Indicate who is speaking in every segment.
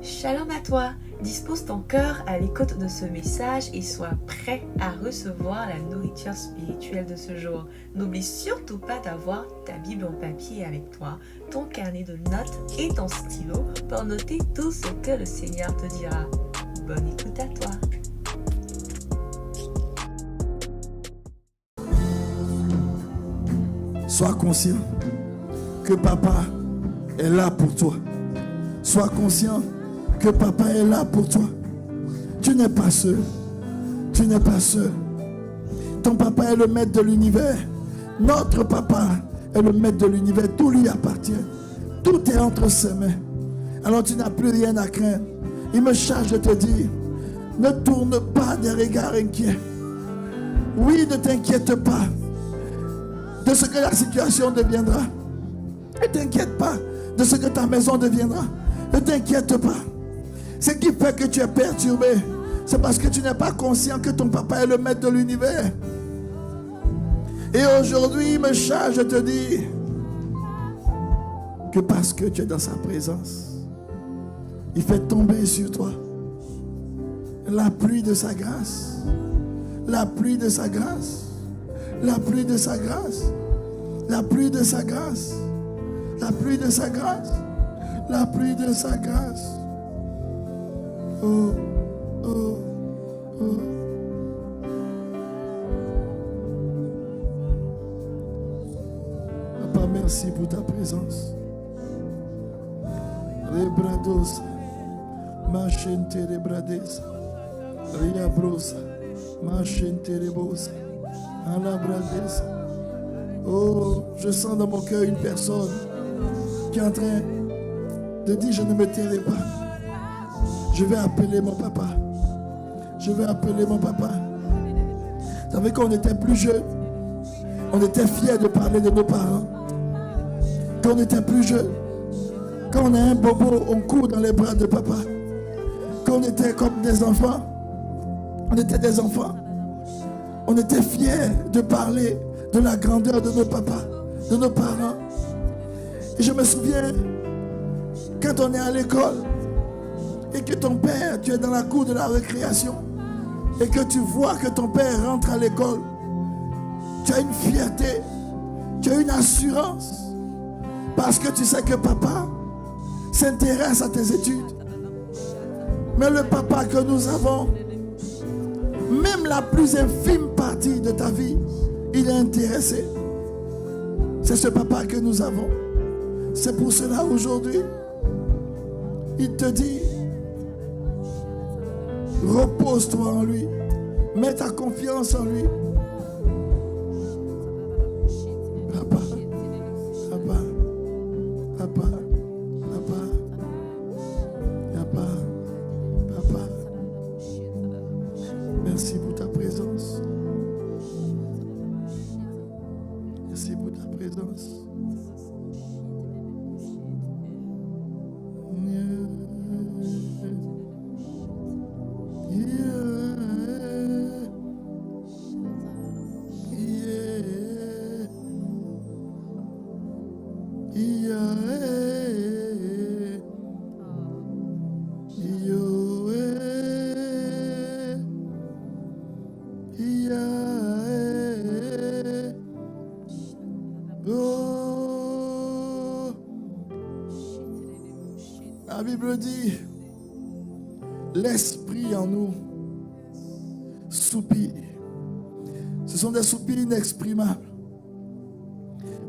Speaker 1: Shalom à toi, dispose ton cœur à l'écoute de ce message et sois prêt à recevoir la nourriture spirituelle de ce jour. N'oublie surtout pas d'avoir ta Bible en papier avec toi, ton carnet de notes et ton stylo pour noter tout ce que le Seigneur te dira. Bonne écoute à toi.
Speaker 2: Sois conscient que papa est là pour toi. Sois conscient que papa est là pour toi. Tu n'es pas seul. Tu n'es pas seul. Ton papa est le maître de l'univers. Notre papa est le maître de l'univers. Tout lui appartient. Tout est entre ses mains. Alors tu n'as plus rien à craindre. Il me charge de te dire, ne tourne pas des regards inquiets. Oui, ne t'inquiète pas de ce que la situation deviendra. Ne t'inquiète pas de ce que ta maison deviendra. Ne t'inquiète pas. Ce qui fait que tu es perturbé, c'est parce que tu n'es pas conscient que ton papa est le maître de l'univers. Et aujourd'hui, il me charge de te dire que parce que tu es dans sa présence, il fait tomber sur toi la pluie de sa grâce. La pluie de sa grâce. La pluie de sa grâce. La pluie de sa grâce. La pluie de sa grâce. La pluie de sa grâce. Oh, oh, oh. Papa, merci pour ta présence. Rebrados, machente rebrades, riabrosa, machente rebosa, alabrades. Oh, je sens dans mon cœur une personne qui est en train de dire, je ne me tairai pas. Je vais appeler mon papa. Je vais appeler mon papa. Vous savez, quand on était plus jeune, on était fiers de parler de nos parents. Quand on était plus jeune, quand on a un bobo, on court dans les bras de papa. Quand on était comme des enfants, on était des enfants. On était fiers de parler de la grandeur de nos papas, de nos parents. Et je me souviens, quand on est à l'école, et que ton père, tu es dans la cour de la récréation, et que tu vois que ton père rentre à l'école, tu as une fierté, tu as une assurance, parce que tu sais que papa s'intéresse à tes études. Mais le papa que nous avons, même la plus infime partie de ta vie, il est intéressé. C'est ce papa que nous avons. C'est pour cela aujourd'hui, il te dit, repose-toi en lui. Mets ta confiance en lui. Papa, papa, papa, papa, papa, papa. Merci pour ta présence. Merci pour ta présence. La Bible dit, l'esprit en nous soupire. Ce sont des soupirs inexprimables.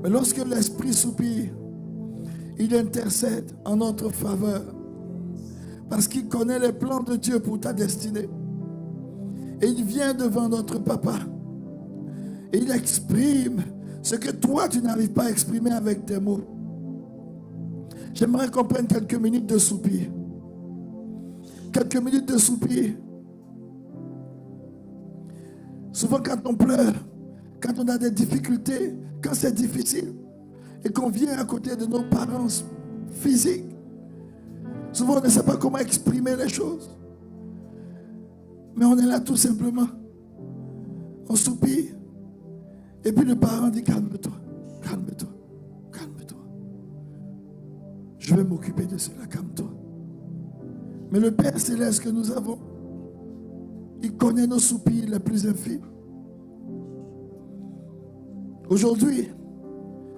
Speaker 2: Mais lorsque l'esprit soupire, il intercède en notre faveur. Parce qu'il connaît les plans de Dieu pour ta destinée. Et il vient devant notre papa. Et il exprime ce que toi tu n'arrives pas à exprimer avec tes mots. J'aimerais qu'on prenne quelques minutes de soupir. Quelques minutes de soupir. Souvent quand on pleure, quand on a des difficultés, quand c'est difficile, et qu'on vient à côté de nos parents physiques, souvent on ne sait pas comment exprimer les choses. Mais on est là tout simplement. On soupire. Et puis le parent dit, calme-toi, calme-toi, calme-toi. Je vais m'occuper de cela, calme-toi. Mais le Père céleste que nous avons, il connaît nos soupirs les plus infimes. Aujourd'hui,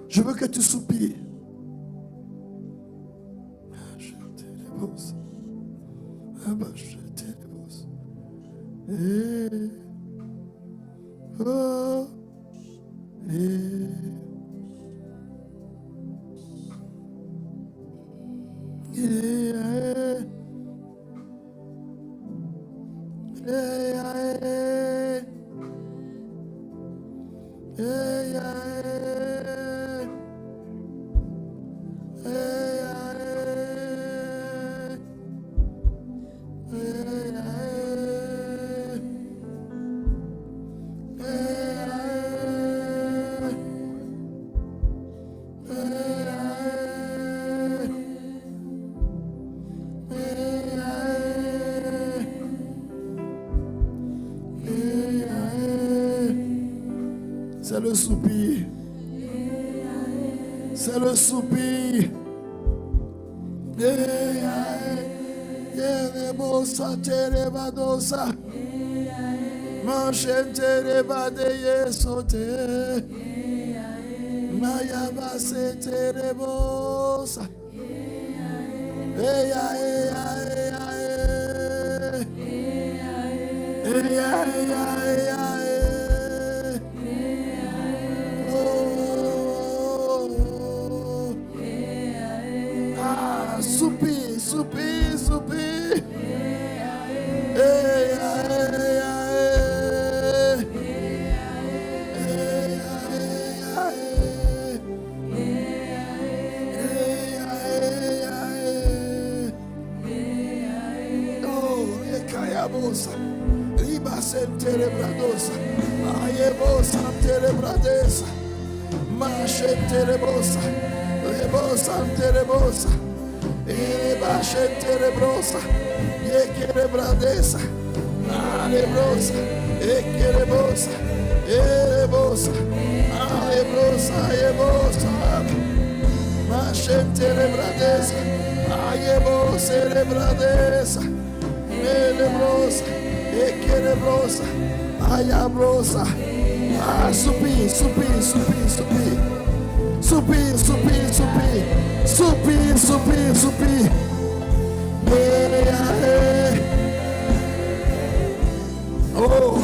Speaker 2: je veux que tu soupires. C'est le soupir. C'est le soupir. Soupir, soupir, soupir. Riba sentere bradosa, ayebosa sentere bradesa, mashentere bosa, lebosa sentere bosa, eba sentere brosa, yekere bradesa, alebrosa, ekere bosa, elebosa, alebrosa, ayebosa, mashentere bradesa, ayebosa bradesa. Elebrosa, equerebrosa, ayabrosa, supir, supir, supir, supir, supir, supir, supir, supir, supir, supir, oh,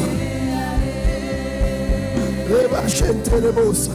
Speaker 2: rebachente elebrosa,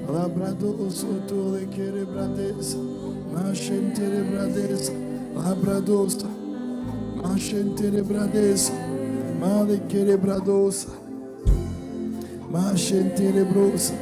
Speaker 2: Labradoso, tole quere bradesa, machentere bradesa, labradosa, machentere bradesa, male quere bradosa, machentere brosa.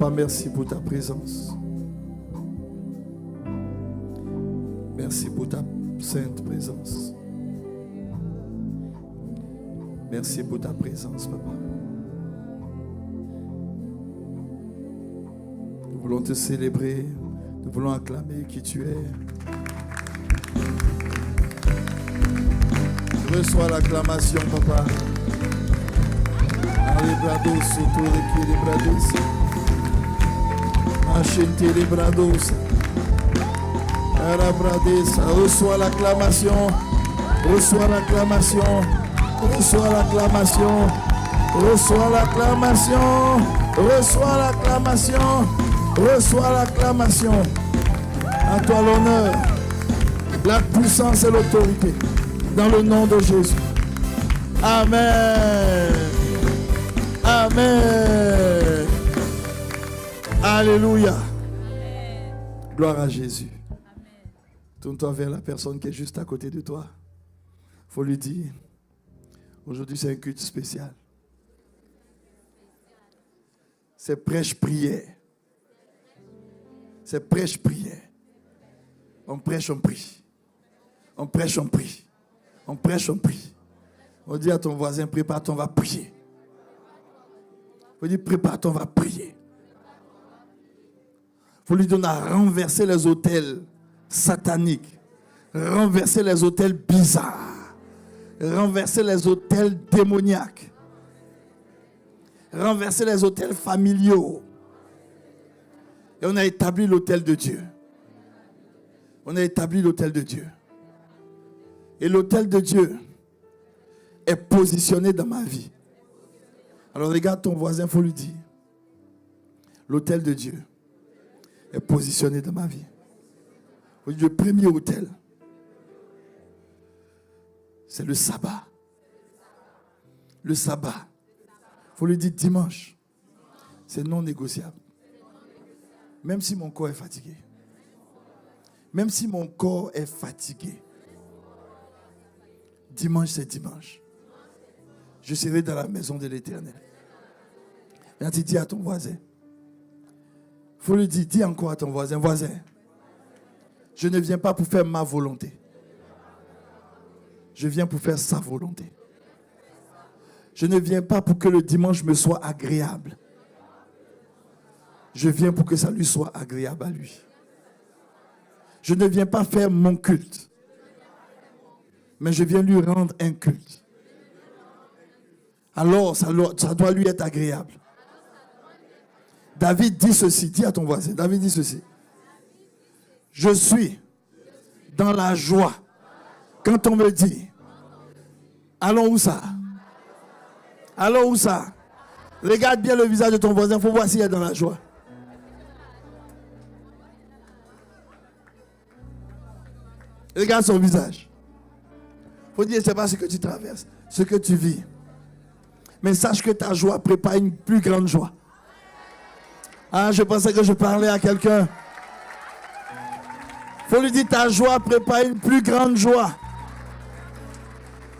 Speaker 2: Papa, merci pour ta présence. Merci pour ta sainte présence. Merci pour ta présence, Papa. Nous voulons te célébrer. Nous voulons acclamer qui tu es. Reçois l'acclamation, Papa. Alebrados, autorequilibrados. Achentelebrados. Arabradesa. Reçois l'acclamation. Reçois l'acclamation. Reçois l'acclamation. Reçois l'acclamation. Reçois l'acclamation. Reçois l'acclamation. À toi l'honneur, la puissance et l'autorité. Dans le nom de Jésus. Amen. Amen. Alléluia. Gloire à Jésus. Tourne-toi vers la personne qui est juste à côté de toi. Il faut lui dire, aujourd'hui c'est un culte spécial. C'est prêche-prière. C'est prêche-prière. On prêche, on prie. On prêche, on prie. On prêche, on prie. On dit à ton voisin, prépare-toi, on va prier. On dit, prépare-toi, on va prier. Il faut lui donner à renverser les autels sataniques. Renverser les autels bizarres. Renverser les autels démoniaques. Renverser les autels familiaux. Et on a établi l'autel de Dieu. On a établi l'autel de Dieu. Et l'autel de Dieu est positionné dans ma vie. Alors regarde ton voisin, il faut lui dire. L'autel de Dieu est positionné dans ma vie. Le premier autel, c'est le sabbat. Le sabbat. Il faut lui dire dimanche. C'est non négociable. Même si mon corps est fatigué. Même si mon corps est fatigué. Dimanche, c'est dimanche. Je serai dans la maison de l'Éternel. Maintenant, tu dis à ton voisin. Il faut lui dire, dis encore à ton voisin, voisin, je ne viens pas pour faire ma volonté. Je viens pour faire sa volonté. Je ne viens pas pour que le dimanche me soit agréable. Je viens pour que ça lui soit agréable à lui. Je ne viens pas faire mon culte. Mais je viens lui rendre un culte. Alors, ça doit lui être agréable. David dit ceci. Dis à ton voisin. David dit ceci. Je suis dans la joie. Quand on me dit, allons où ça? Allons où ça? Regarde bien le visage de ton voisin. Il faut voir s'il est dans la joie. Regarde son visage. Il faut dire, ce n'est pas ce que tu traverses, ce que tu vis. Mais sache que ta joie prépare une plus grande joie. Ah, je pensais que je parlais à quelqu'un. Il faut lui dire, ta joie prépare une plus grande joie.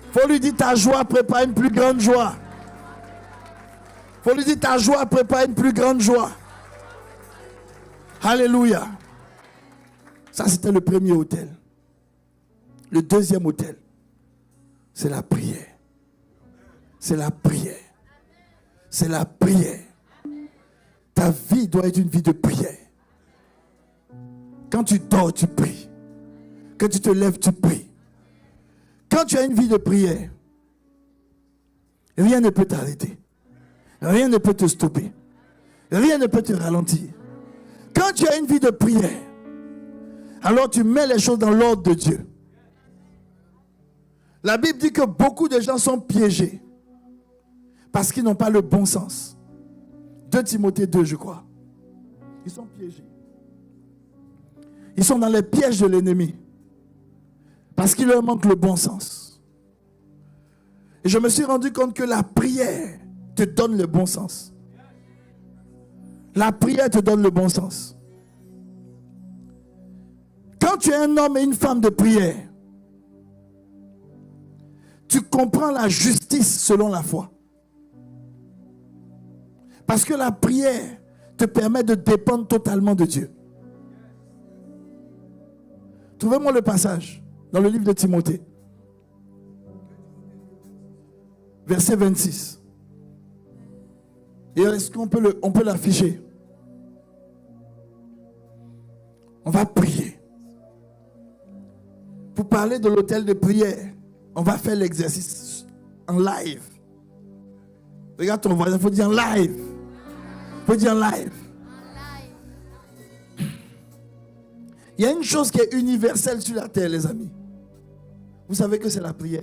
Speaker 2: Il faut lui dire, ta joie prépare une plus grande joie. Il faut lui dire, ta joie prépare une plus grande joie. Alléluia. Ça, c'était le premier autel. Le deuxième autel, c'est la prière. C'est la prière. C'est la prière. Ta vie doit être une vie de prière. Quand tu dors, tu pries. Quand tu te lèves, tu pries. Quand tu as une vie de prière, rien ne peut t'arrêter. Rien ne peut te stopper. Rien ne peut te ralentir. Quand tu as une vie de prière, alors tu mets les choses dans l'ordre de Dieu. La Bible dit que beaucoup de gens sont piégés parce qu'ils n'ont pas le bon sens. 2 Timothée 2, je crois. Ils sont piégés. Ils sont dans les pièges de l'ennemi parce qu'il leur manque le bon sens. Et je me suis rendu compte que la prière te donne le bon sens. La prière te donne le bon sens. Quand tu es un homme et une femme de prière, tu comprends la justice selon la foi. Parce que la prière te permet de dépendre totalement de Dieu. Trouvez-moi le passage dans le livre de Timothée. Verset 26. Et est-ce qu'on peut l'afficher? On va prier. Pour parler de l'hôtel de prière, on va faire l'exercice en live. Regarde ton voisin, il faut dire en live. Il faut dire en live. Il y a une chose qui est universelle sur la terre, les amis. Vous savez que c'est la prière.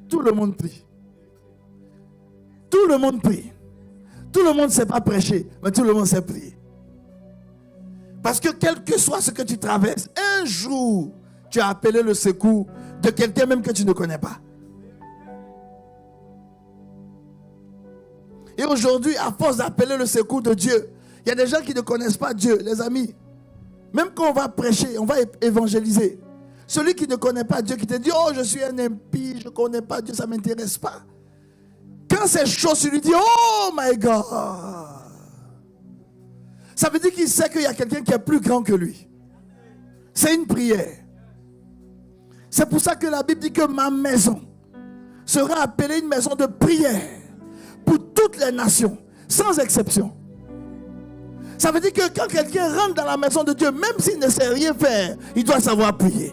Speaker 2: Tout le monde prie. Tout le monde prie. Tout le monde ne sait pas prêcher, mais tout le monde sait prier. Parce que quel que soit ce que tu traverses, un jour, tu as appelé le secours de quelqu'un même que tu ne connais pas. Et aujourd'hui, à force d'appeler le secours de Dieu, il y a des gens qui ne connaissent pas Dieu, les amis. Même quand on va prêcher, on va évangéliser. Celui qui ne connaît pas Dieu, qui te dit, oh, je suis un impie, je ne connais pas Dieu, ça ne m'intéresse pas. Quand c'est chaud, tu lui dis, oh my God. Ça veut dire qu'il sait qu'il y a quelqu'un qui est plus grand que lui. C'est une prière. C'est pour ça que la Bible dit que ma maison sera appelée une maison de prière pour toutes les nations, sans exception. Ça veut dire que quand quelqu'un rentre dans la maison de Dieu, même s'il ne sait rien faire, il doit savoir prier.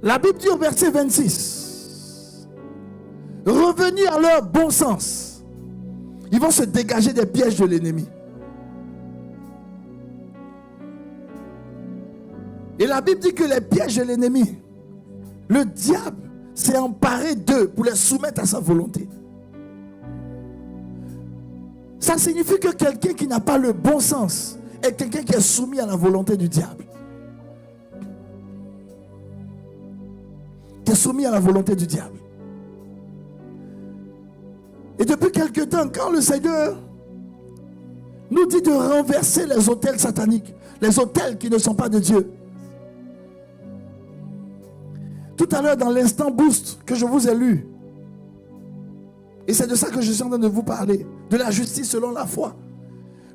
Speaker 2: La Bible dit au verset 26, revenus à leur bon sens, ils vont se dégager des pièges de l'ennemi. Et la Bible dit que les pièges de l'ennemi, le diable s'est emparé d'eux pour les soumettre à sa volonté. Ça signifie que quelqu'un qui n'a pas le bon sens est quelqu'un qui est soumis à la volonté du diable. Qui est soumis à la volonté du diable. Et depuis quelque temps, quand le Seigneur nous dit de renverser les autels sataniques, les autels qui ne sont pas de Dieu. Tout à l'heure, dans l'instant boost que je vous ai lu, et c'est de ça que je suis en train de vous parler, de la justice selon la foi.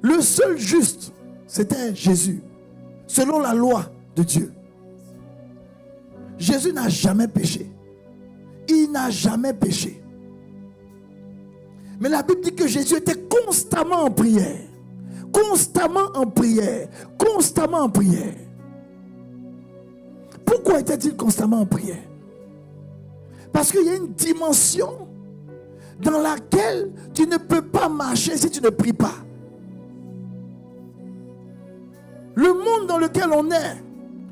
Speaker 2: Le seul juste, c'était Jésus, selon la loi de Dieu. Jésus n'a jamais péché. Il n'a jamais péché. Mais la Bible dit que Jésus était constamment en prière. Constamment en prière. Constamment en prière. Pourquoi était-il constamment en prière? Parce qu'il y a une dimension dans laquelle tu ne peux pas marcher si tu ne pries pas. Le monde dans lequel on est,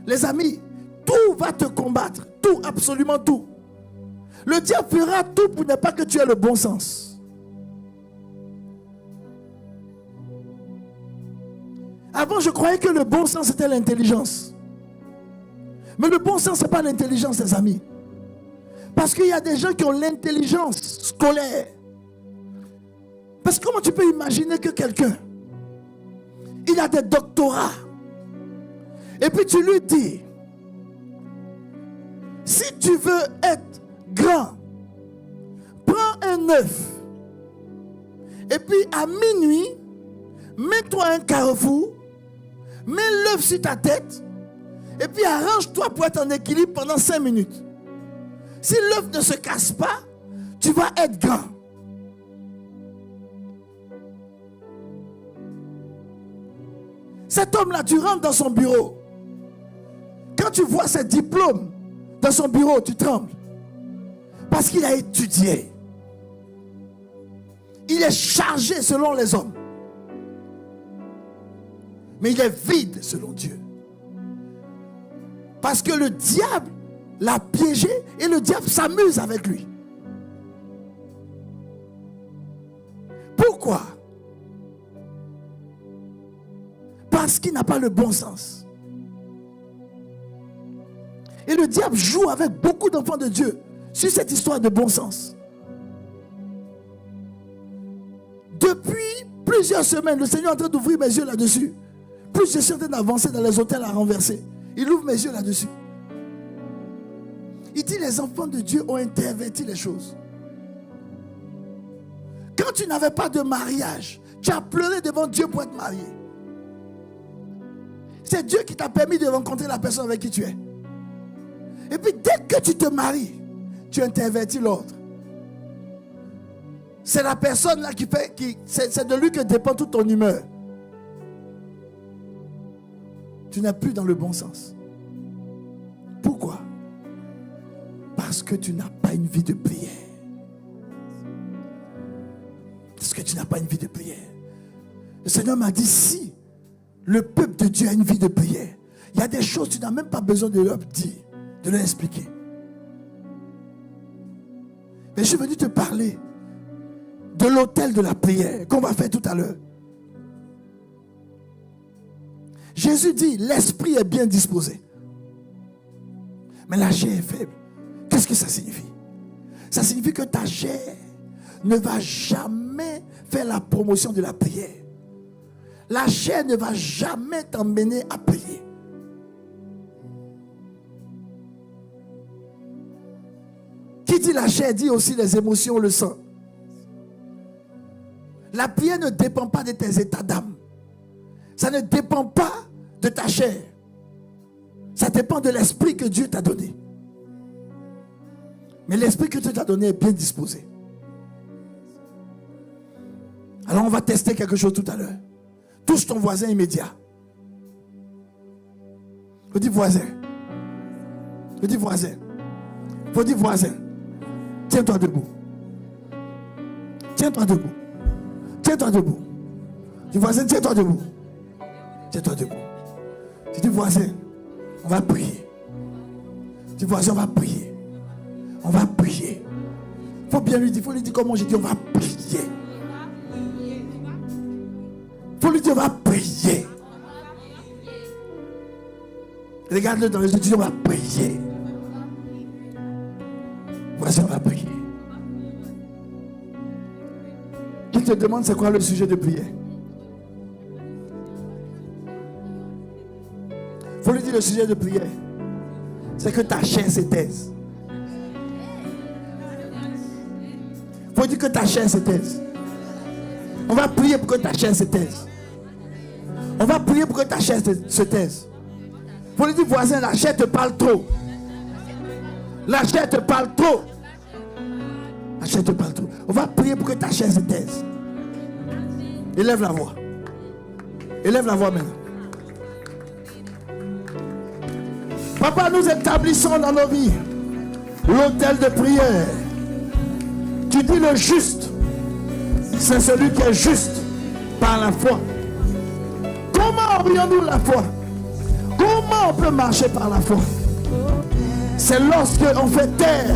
Speaker 2: les amis, tout va te combattre. Tout, absolument tout. Le diable fera tout pour ne pas que tu aies le bon sens. Avant, je croyais que le bon sens c'était l'intelligence. Mais le bon sens, ce n'est pas l'intelligence, les amis. Parce qu'il y a des gens qui ont l'intelligence scolaire. Parce que comment tu peux imaginer que quelqu'un, il a des doctorats, et puis tu lui dis, si tu veux être grand, prends un œuf, et puis à minuit, mets-toi un carrefour, mets l'œuf sur ta tête, et puis arrange-toi pour être en équilibre pendant 5 minutes. Si l'œuf ne se casse pas, tu vas être grand. Cet homme-là, tu rentres dans son bureau. Quand tu vois ses diplômes dans son bureau, tu trembles. Parce qu'il a étudié. Il est chargé selon les hommes. Mais il est vide selon Dieu. Parce que le diable l'a piégé et le diable s'amuse avec lui. Pourquoi? Parce qu'il n'a pas le bon sens. Et le diable joue avec beaucoup d'enfants de Dieu sur cette histoire de bon sens. Depuis plusieurs semaines, le Seigneur est en train d'ouvrir mes yeux là-dessus. Plus je suis en train d'avancer dans les hôtels à renverser, il ouvre mes yeux là-dessus. Il dit les enfants de Dieu ont interverti les choses. Quand tu n'avais pas de mariage, tu as pleuré devant Dieu pour être marié. C'est Dieu qui t'a permis de rencontrer la personne avec qui tu es. Et puis dès que tu te maries, tu intervertis l'autre. C'est la personne là c'est de lui que dépend toute ton humeur. Tu n'es plus dans le bon sens. Pourquoi? Parce que tu n'as pas une vie de prière. Parce que tu n'as pas une vie de prière. Le Seigneur m'a dit, si le peuple de Dieu a une vie de prière, il y a des choses que tu n'as même pas besoin de leur dire, de leur expliquer. Mais je suis venu te parler de l'autel de la prière qu'on va faire tout à l'heure. Jésus dit, l'esprit est bien disposé, mais la chair est faible. Qu'est-ce que ça signifie? Ça signifie que ta chair ne va jamais faire la promotion de la prière. La chair ne va jamais t'emmener à prier. Qui dit la chair dit aussi les émotions, le sang. La prière ne dépend pas de tes états d'âme. Ça ne dépend pas de ta chair. Ça dépend de l'esprit que Dieu t'a donné. Mais l'esprit que Dieu t'a donné est bien disposé. Alors on va tester quelque chose tout à l'heure. Touche ton voisin immédiat. Je dis voisin. Je dis voisin. Je dis voisin. Tiens-toi debout. Tiens-toi debout. Tiens-toi debout. Dis voisin, tiens-toi debout. Tiens-toi debout. Je dis voisin, on va prier. Dis voisin, on va prier. On va prier. Il faut bien lui dire, il faut lui dire comment j'ai dit, on va prier. Il faut lui dire, on va prier. Regarde-le dans les yeux, dis, on va prier. Voisin, on va prier. Qui te demande c'est quoi le sujet de prière? Il faut lui dire le sujet de prière. C'est que ta chair se taise. Il faut dire que ta chair se taise. On va prier pour que ta chair se taise. On va prier pour que ta chair se taise. Il faut lui dire voisin, la chair te parle trop. La chair te parle trop. La chair te parle trop. On va prier pour que ta chair se taise. Élève la voix. Élève la voix maintenant. Papa, nous établissons dans nos vies l'autel de prière. Tu dis le juste, c'est celui qui est juste par la foi. Comment aurions-nous la foi? Comment on peut marcher par la foi? C'est lorsque on fait taire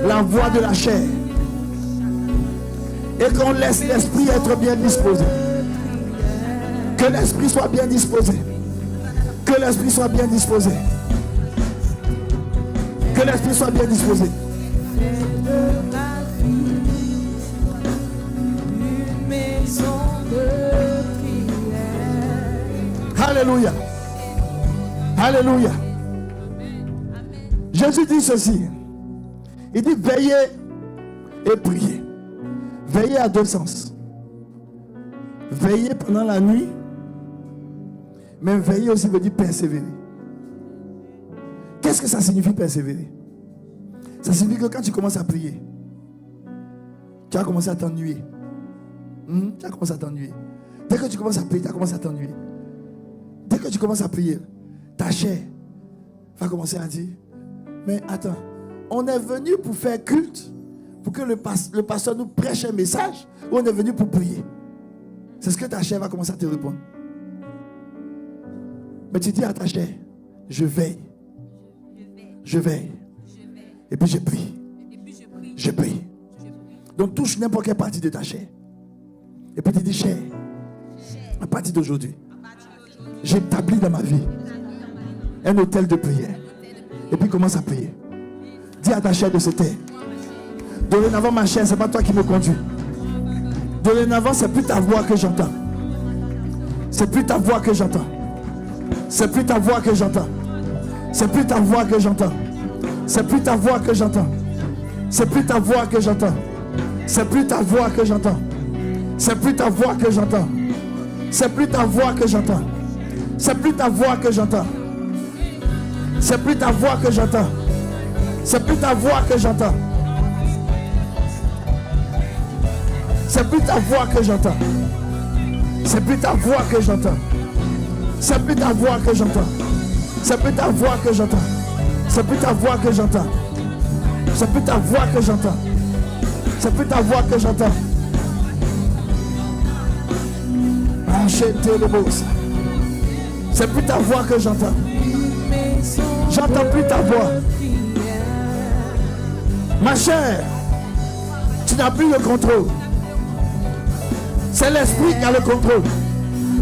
Speaker 2: la voix de la chair et qu'on laisse l'esprit être bien disposé. Que l'esprit soit bien disposé. Que l'esprit soit bien disposé. Que l'esprit soit bien disposé. Alléluia. Alléluia. Jésus dit ceci. Il dit veillez et priez. Veillez à deux sens. Veillez pendant la nuit. Mais veiller aussi veut dire persévérer. Qu'est-ce que ça signifie persévérer? Ça signifie que quand tu commences à prier, tu vas commencer à t'ennuyer. Tu vas commencer à t'ennuyer. Dès que tu commences à prier, tu vas commencer à t'ennuyer. Dès que tu commences à prier, ta chair va commencer à dire, mais attends, on est venu pour faire culte, pour que le pasteur nous prêche un message, ou on est venu pour prier? C'est ce que ta chair va commencer à te répondre. Mais tu dis à ta chair, je veille. Je veille. Et puis je prie. Je prie. Donc touche n'importe quelle partie de ta chair. Et puis tu dis, chair, à partir d'aujourd'hui, j'établis dans ma vie un autel de prière. Et puis commence à prier. Dis à ta chair de se taire. Dorénavant, ma chair, c'est pas toi qui me conduis. Dorénavant, c'est plus ta voix que j'entends. C'est plus ta voix que j'entends. C'est plus ta voix que j'entends. C'est plus ta voix que j'entends. C'est plus ta voix que j'entends. C'est plus ta voix que j'entends. C'est plus ta voix que j'entends. C'est plus ta voix que j'entends. C'est plus ta voix que j'entends. C'est plus ta voix que j'entends. C'est plus ta voix que j'entends. C'est plus ta voix que j'entends. C'est plus ta voix que j'entends. C'est plus ta voix que j'entends. C'est plus ta voix que j'entends. C'est plus ta voix que j'entends. C'est plus ta voix que j'entends. C'est plus ta voix que j'entends. C'est plus ta voix que j'entends. C'est plus ta voix que j'entends. J'entends plus ta voix. Ma chère, tu n'as plus le contrôle. C'est l'esprit qui a le contrôle.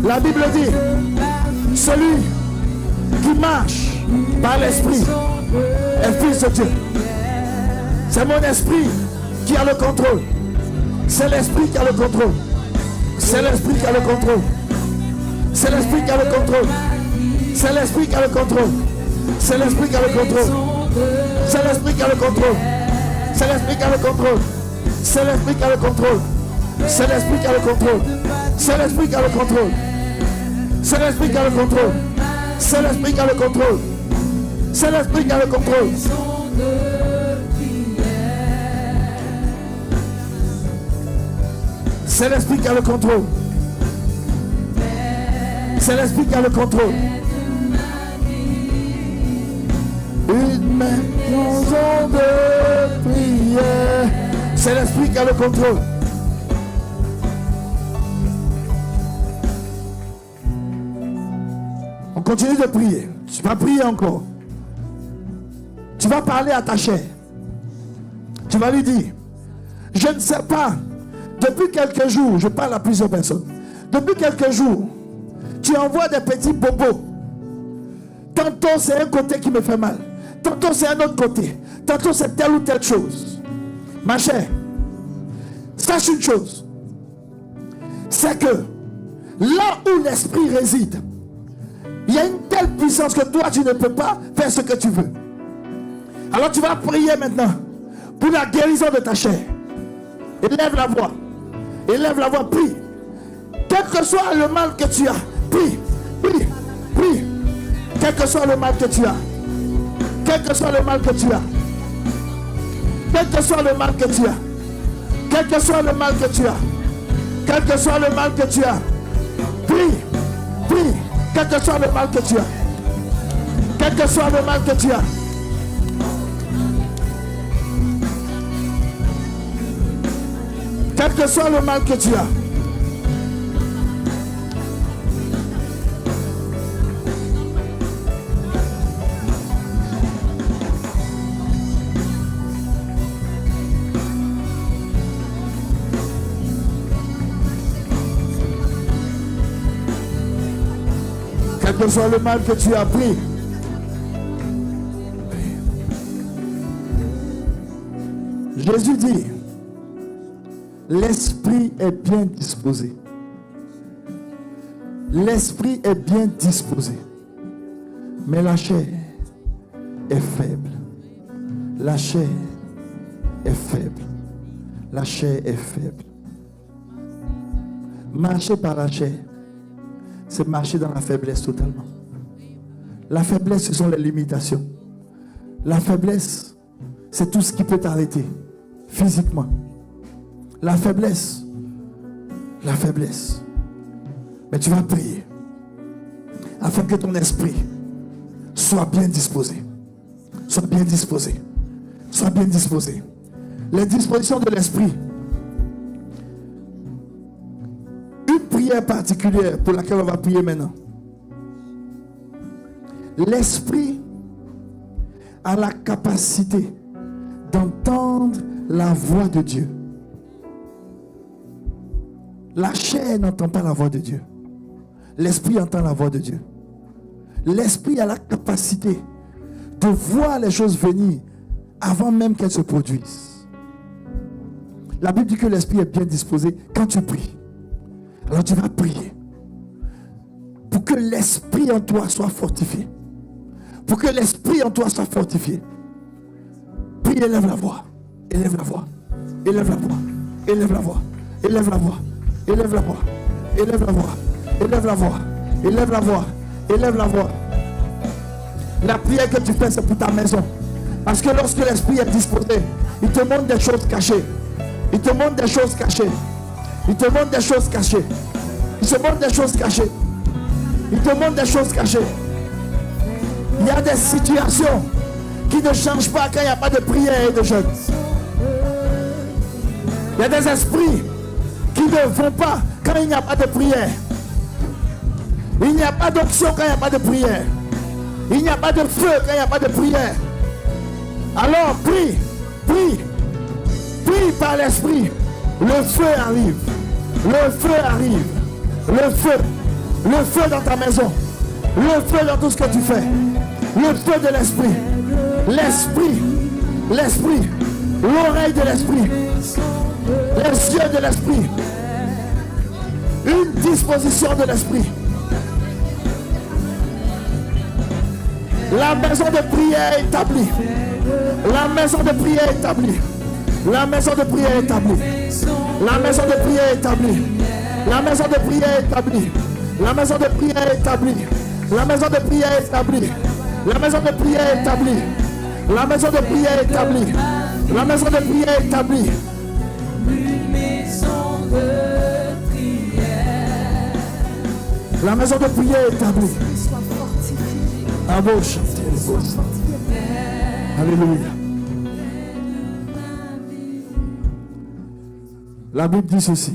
Speaker 2: La Bible dit, celui qui marche par l'esprit est fils de Dieu. C'est mon esprit qui a le contrôle. C'est l'esprit qui a le contrôle. C'est l'esprit qui a le contrôle. C'est l'esprit qui a le contrôle. C'est l'esprit qui a le contrôle. C'est l'esprit qui a le contrôle. C'est l'esprit qui a le contrôle. C'est l'esprit qui a le contrôle. C'est l'esprit qui a le contrôle. C'est l'esprit qui a le contrôle. C'est l'esprit qui a le contrôle. C'est l'esprit qui a le contrôle. C'est l'esprit qui a le contrôle. C'est l'esprit qui a le contrôle. C'est l'esprit qui a le contrôle. C'est l'esprit qui a le contrôle. Une maison de prière. C'est l'esprit qui a le contrôle. On continue de prier. Tu vas prier encore. Tu vas parler à ta chair. Tu vas lui dire, je ne sais pas, depuis quelques jours, je parle à plusieurs personnes. Depuis quelques jours, tu envoies des petits bobos. Tantôt c'est un côté qui me fait mal. Tantôt c'est un autre côté. Tantôt c'est telle ou telle chose. Ma chère, sache une chose. C'est que là où l'esprit réside, il y a une telle puissance que toi tu ne peux pas faire ce que tu veux. Alors tu vas prier maintenant pour la guérison de ta chair. Élève la voix. Élève la voix, prie. Quel que soit le mal que tu as, prie, prie, prie. Quel que soit le mal que tu as. Quel que soit le mal que tu as. Quel que soit le mal que tu as. Quel que soit le mal que tu as. Quel que soit le mal que tu as. Prie, prie. Quel que soit le mal que tu as. Quel que soit le mal que tu as. Quel que soit le mal que tu as. Quel que soit le mal que tu as pris. Jésus dit, l'esprit est bien disposé. L'esprit est bien disposé. Mais la chair est faible. La chair est faible. La chair est faible. Marcher par la chair, c'est marcher dans la faiblesse totalement. La faiblesse, ce sont les limitations. La faiblesse, c'est tout ce qui peut t'arrêter physiquement. La faiblesse. Mais tu vas prier afin que ton esprit soit bien disposé. Soit bien disposé. Soit bien disposé. Les dispositions de l'esprit. Une prière particulière pour laquelle on va prier maintenant. L'esprit a la capacité d'entendre la voix de Dieu. La chair n'entend pas la voix de Dieu. L'esprit entend la voix de Dieu. L'esprit a la capacité de voir les choses venir avant même qu'elles se produisent. La Bible dit que l'esprit est bien disposé quand tu pries. Alors tu vas prier pour que l'esprit en toi soit fortifié. Pour que l'esprit en toi soit fortifié. Prie, élève la voix. Élève la voix. Élève la voix. Élève la voix. Élève la voix. Élève la voix. Élève la voix. Élève la voix. Élève la voix. Élève la voix. La prière que tu fais, c'est pour ta maison. Parce que lorsque l'esprit est disposé, il te montre des choses cachées. Il te montre des choses cachées. Il te montre des choses cachées. Il te montre des choses cachées. Il te montre des choses cachées. Il y a des situations qui ne changent pas quand il n'y a pas de prière et de jeûne. Il y a des esprits qui ne vont pas quand il n'y a pas de prière. Il n'y a pas d'option quand il n'y a pas de prière. Il n'y a pas de feu quand il n'y a pas de prière. Alors prie, prie, prie par l'esprit. Le feu arrive. Le feu arrive. Le feu dans ta maison. Le feu dans tout ce que tu fais. Le feu de l'esprit. L'esprit. L'oreille de l'esprit. Les yeux de l'esprit. Une disposition de l'esprit. La maison de prière établie. La maison de prière établie. La maison de prière établie. La maison de prière établie. La maison de prière établie. La maison de prière établie. La maison de prière établie. La maison de prière établie. La maison de prière établie. La maison de prière établie. La maison de prière établie. Alléluia. La Bible dit ceci.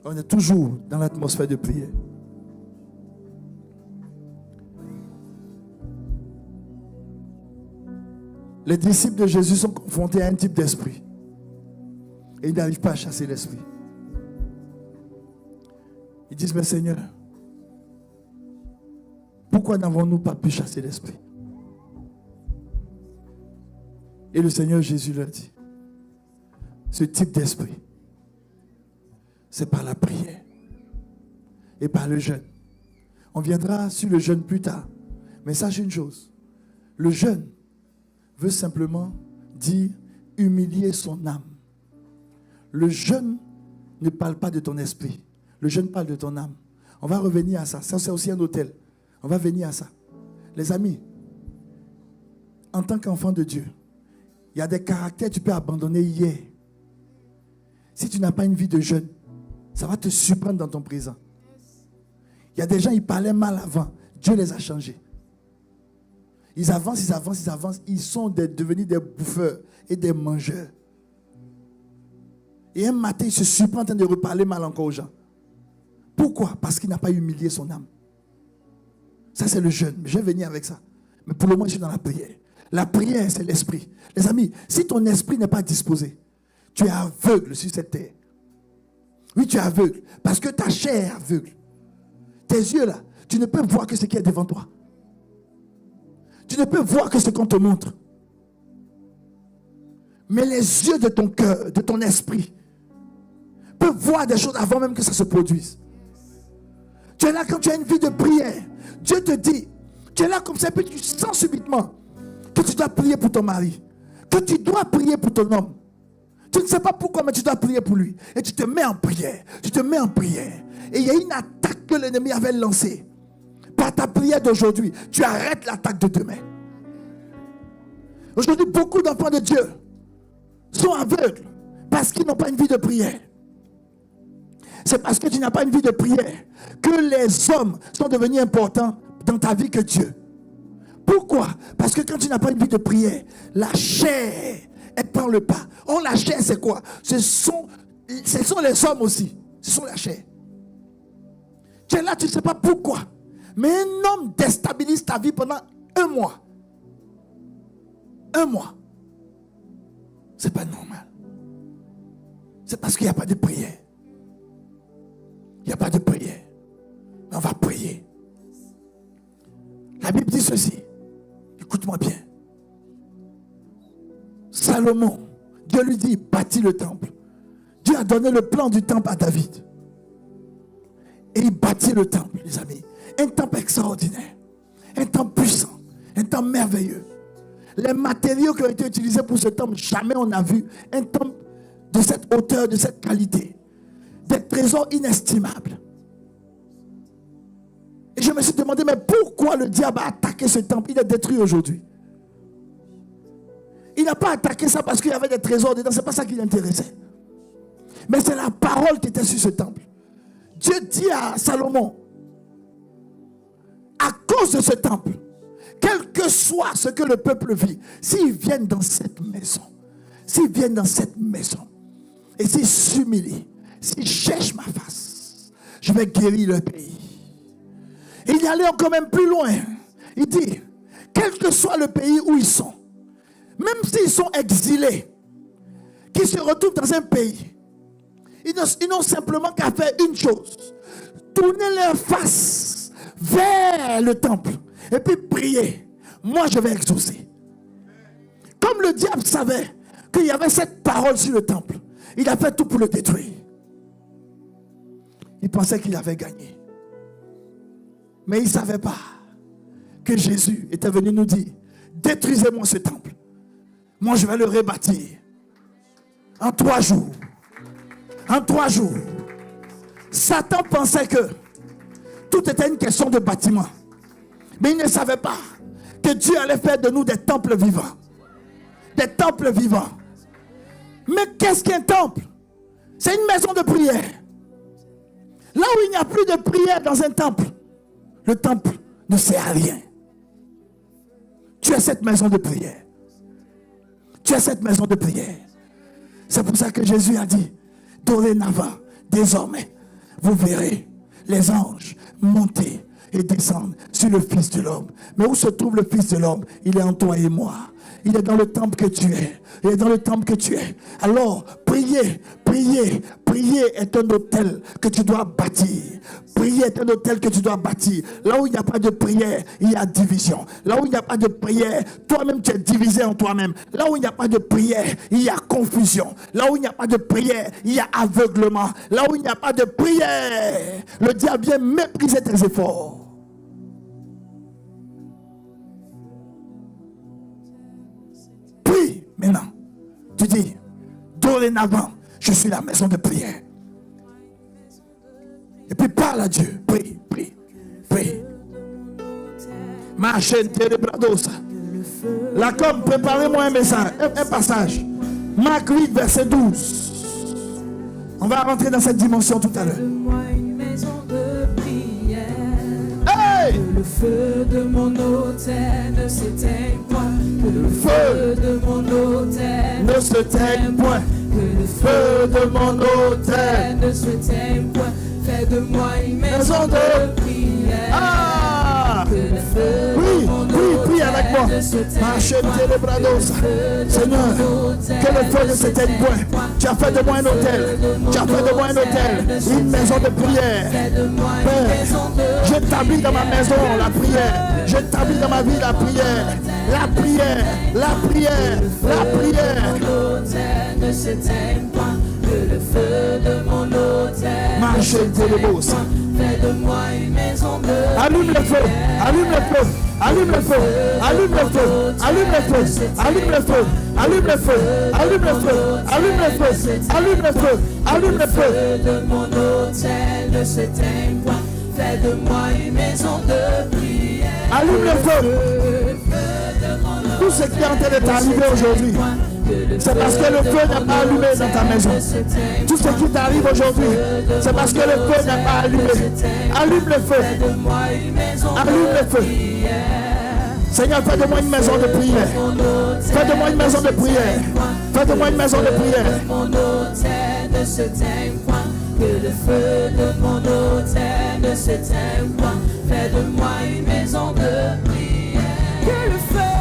Speaker 2: On est toujours dans l'atmosphère de prière. Les disciples de Jésus sont confrontés à un type d'esprit. Et ils n'arrivent pas à chasser l'esprit. Ils disent, mais Seigneur, pourquoi n'avons-nous pas pu chasser l'esprit? Et le Seigneur Jésus leur dit, ce type d'esprit, c'est par la prière et par le jeûne. On viendra sur le jeûne plus tard. Mais sache une chose, le jeûne veut simplement dire humilier son âme. Le jeûne ne parle pas de ton esprit. Le jeûne parle de ton âme. On va revenir à ça. Ça, c'est aussi un hôtel. On va venir à ça. Les amis, en tant qu'enfant de Dieu, il y a des caractères que tu peux abandonner hier. Si tu n'as pas une vie de jeûne, ça va te surprendre dans ton présent. Il y a des gens, ils parlaient mal avant. Dieu les a changés. Ils avancent. Ils sont devenus des bouffeurs et des mangeurs. Et un matin, il se surprend en train de reparler mal encore aux gens. Pourquoi? Parce qu'il n'a pas humilié son âme. Ça, c'est le jeûne. Je vais venir avec ça. Mais pour le moment, je suis dans la prière. La prière, c'est l'esprit. Les amis, si ton esprit n'est pas disposé, tu es aveugle sur cette terre. Oui, tu es aveugle. Parce que ta chair est aveugle. Tes yeux là, tu ne peux voir que ce qui est devant toi. Tu ne peux voir que ce qu'on te montre. Mais les yeux de ton cœur, de ton esprit, peuvent voir des choses avant même que ça se produise. Tu es là quand tu as une vie de prière. Dieu te dit, tu es là comme ça, puis tu sens subitement que tu dois prier pour ton mari, que tu dois prier pour ton homme. Tu ne sais pas pourquoi, mais tu dois prier pour lui. Et tu te mets en prière. Tu te mets en prière. Et il y a une attaque que l'ennemi avait lancée. Par ta prière d'aujourd'hui, tu arrêtes l'attaque de demain. Aujourd'hui, beaucoup d'enfants de Dieu sont aveugles parce qu'ils n'ont pas une vie de prière. C'est parce que tu n'as pas une vie de prière que les hommes sont devenus importants dans ta vie que Dieu. Pourquoi? Parce que quand tu n'as pas une vie de prière, la chair, elle prend le pas. Or, la chair, c'est quoi? Ce sont les hommes aussi. Ce sont la chair. Tu es là, tu ne sais pas pourquoi. Mais un homme déstabilise ta vie pendant 1 mois. 1 mois. C'est pas normal. C'est parce qu'il n'y a pas de prière. Il n'y a pas de prière. Mais on va prier. La Bible dit ceci. Écoute-moi bien. Salomon, Dieu lui dit, bâtis le temple. Dieu a donné le plan du temple à David. Et il bâtit le temple, les amis. Un temple extraordinaire. Un temple puissant. Un temple merveilleux. Les matériaux qui ont été utilisés pour ce temple, jamais on n'a vu un temple de cette hauteur, de cette qualité, des trésors inestimables. Et je me suis demandé, mais pourquoi le diable a attaqué ce temple? Il est détruit aujourd'hui. Il n'a pas attaqué ça parce qu'il y avait des trésors dedans, ce n'est pas ça qui l'intéressait. Mais c'est la parole qui était sur ce temple. Dieu dit à Salomon, à cause de ce temple, quel que soit ce que le peuple vit, s'ils viennent dans cette maison, et s'ils s'humilient, s'ils cherchent ma face, je vais guérir le pays. Et il est allé encore même plus loin. Il dit, quel que soit le pays où ils sont, même s'ils sont exilés, qu'ils se retrouvent dans un pays, ils n'ont simplement qu'à faire une chose, tourner leur face vers le temple et puis prier. Moi je vais exaucer. Comme le diable savait qu'il y avait cette parole sur le temple, il a fait tout pour le détruire. Il pensait qu'il avait gagné. Mais il ne savait pas que Jésus était venu nous dire, détruisez-moi ce temple. Moi je vais le rebâtir. En 3 jours. En 3 jours. Satan pensait que tout était une question de bâtiment. Mais il ne savait pas que Dieu allait faire de nous des temples vivants. Des temples vivants. Mais qu'est-ce qu'un temple? C'est une maison de prière. Là où il n'y a plus de prière dans un temple, le temple ne sert à rien. Tu as cette maison de prière. Tu as cette maison de prière. C'est pour ça que Jésus a dit, dorénavant, désormais, vous verrez les anges monter et descendre sur le Fils de l'homme. Mais où se trouve le Fils de l'homme? Il est en toi et moi. Il est dans le temple que tu es. Il est dans le temple que tu es. Alors, prier est un hôtel que tu dois bâtir. Prier est un hôtel que tu dois bâtir. Là où il n'y a pas de prière, il y a division. Là où il n'y a pas de prière, toi-même tu es divisé en toi-même. Là où il n'y a pas de prière, il y a confusion. Là où il n'y a pas de prière, il y a aveuglement. Là où il n'y a pas de prière, le diable vient mépriser tes efforts. Prie maintenant. Tu dis, dorénavant, je suis la maison de prière. Et puis parle à Dieu. Prie. Ma chaîne télébradosa. La com, préparez-moi un message, un passage. Marc 8, verset 12. On va rentrer dans cette dimension tout à l'heure. Hey!
Speaker 3: Que le feu de mon autel ne s'éteigne point. Que le feu de mon autel
Speaker 2: ne s'éteigne point.
Speaker 3: Que le feu de mon autel ne s'éteigne point. Fais de moi une maison de prière.
Speaker 2: Ah!
Speaker 3: Que le feu de mon
Speaker 2: Prie avec moi.
Speaker 3: autel ne s'éteigne
Speaker 2: Ma chaîne
Speaker 3: point.
Speaker 2: télébradosa. Seigneur, que le feu ne s'éteigne point. Tu as fait de moi un hôtel. Tu as fait de moi un hôtel. Une maison de prière. Père, j'établis dans ma maison la prière. J'établis dans ma vie la prière. La prière. La prière. La prière.
Speaker 3: Ne s'éteigne point. Que le feu de mon autel
Speaker 2: Ma chaîne télébradosa.
Speaker 3: fais de moi une maison de
Speaker 2: Allume le feu, allume le feu, allume le feu, allume le feu, allume le feu, allume le feu, allume le feu, allume le feu, allume le feu, allume le feu, allume le feu.
Speaker 3: de mon autel ne s'éteigne point. Fais de moi une maison de prière.
Speaker 2: Allume le feu. Tout ce qui est en train de t'arriver aujourd'hui, c'est parce que le feu n'est pas allumé dans ta maison. Tout ce qui t'arrive aujourd'hui, c'est parce que le feu n'est pas allumé. Allume le feu. Allume le feu. Seigneur, fais de moi une maison de prière. Fais de moi une maison de prière. Fais de moi une maison de prière.
Speaker 3: Mon autel ne s'éteigne point. Que le feu de mon autel ne s'éteigne point. Fais de moi une maison de prière. Que le feu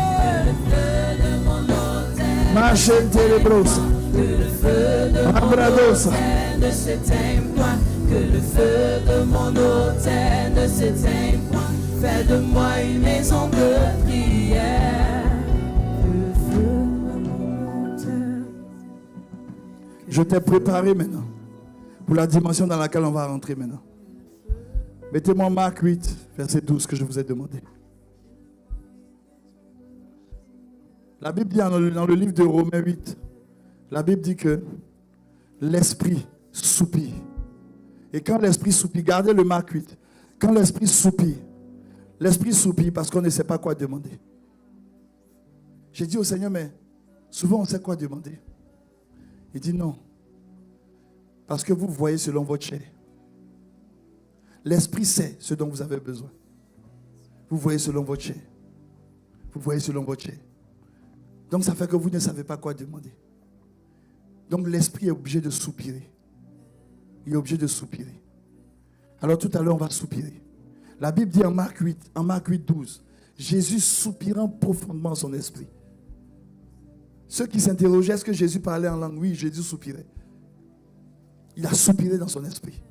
Speaker 3: de mon autel
Speaker 2: Ma chaîne ténébreuse.
Speaker 3: que le feu de mon
Speaker 2: Abradosa.
Speaker 3: autel ne s'éteigne point. Que le feu de mon autel ne s'éteigne point. Fais de moi une maison de prière. Que le feu de mon autel.
Speaker 2: Je t'ai préparé maintenant pour la dimension dans laquelle on va rentrer maintenant. Mettez-moi Marc 8, verset 12 que je vous ai demandé. La Bible dit dans le livre de Romains 8, la Bible dit que l'esprit soupire. Et quand l'esprit soupire, gardez le Marc 8. Quand l'esprit soupire parce qu'on ne sait pas quoi demander. J'ai dit au Seigneur, mais souvent on sait quoi demander. Il dit non. Parce que vous voyez selon votre chair. L'esprit sait ce dont vous avez besoin. Vous voyez selon votre chair. Vous voyez selon votre chair. Donc ça fait que vous ne savez pas quoi demander. Donc l'esprit est obligé de soupirer. Il est obligé de soupirer. Alors tout à l'heure on va soupirer. La Bible dit en Marc 8, 12, Jésus soupirant profondément son esprit. Ceux qui s'interrogeaient, est-ce que Jésus parlait en langue? Oui, Jésus soupirait. Il a soupiré dans son esprit.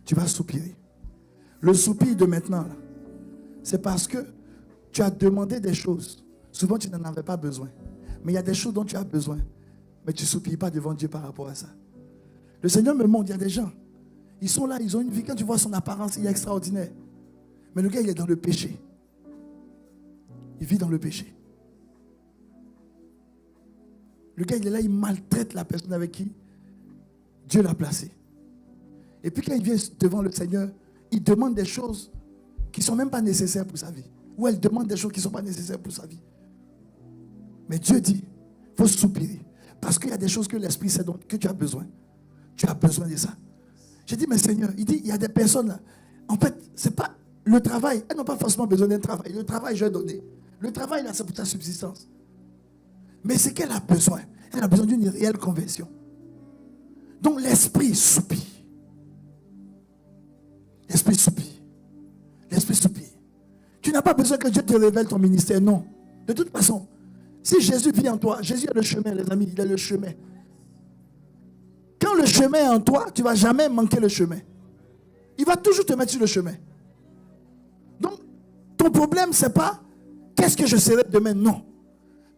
Speaker 2: Tu vas soupirer. Le soupir de maintenant, là, c'est parce que tu as demandé des choses. Souvent, tu n'en avais pas besoin. Mais il y a des choses dont tu as besoin. Mais tu ne soupires pas devant Dieu par rapport à ça. Le Seigneur me montre, il y a des gens. Ils sont là, ils ont une vie. Quand tu vois son apparence, il est extraordinaire. Mais le gars, il est dans le péché. Il vit dans le péché. Le gars, il est là, il maltraite la personne avec qui Dieu l'a placé. Et puis quand il vient devant le Seigneur, il demande des choses qui ne sont même pas nécessaires pour sa vie. Ou elle demande des choses qui ne sont pas nécessaires pour sa vie. Mais Dieu dit, il faut soupirer. Parce qu'il y a des choses que l'Esprit sait que tu as besoin. Tu as besoin de ça. J'ai dit, mais Seigneur, il dit, il y a des personnes là. En fait, c'est pas le travail. Elles n'ont pas forcément besoin d'un travail. Le travail, je vais donner. Le travail, là, c'est pour ta subsistance. Mais c'est qu'elle a besoin. Elle a besoin d'une réelle conversion. Donc l'esprit soupire. L'esprit soupire. L'esprit soupire. Tu n'as pas besoin que Dieu te révèle ton ministère, non. De toute façon, si Jésus vit en toi, Jésus est le chemin, les amis, il est le chemin. Quand le chemin est en toi, tu ne vas jamais manquer le chemin. Il va toujours te mettre sur le chemin. Donc, ton problème, ce n'est pas qu'est-ce que je serai demain, non.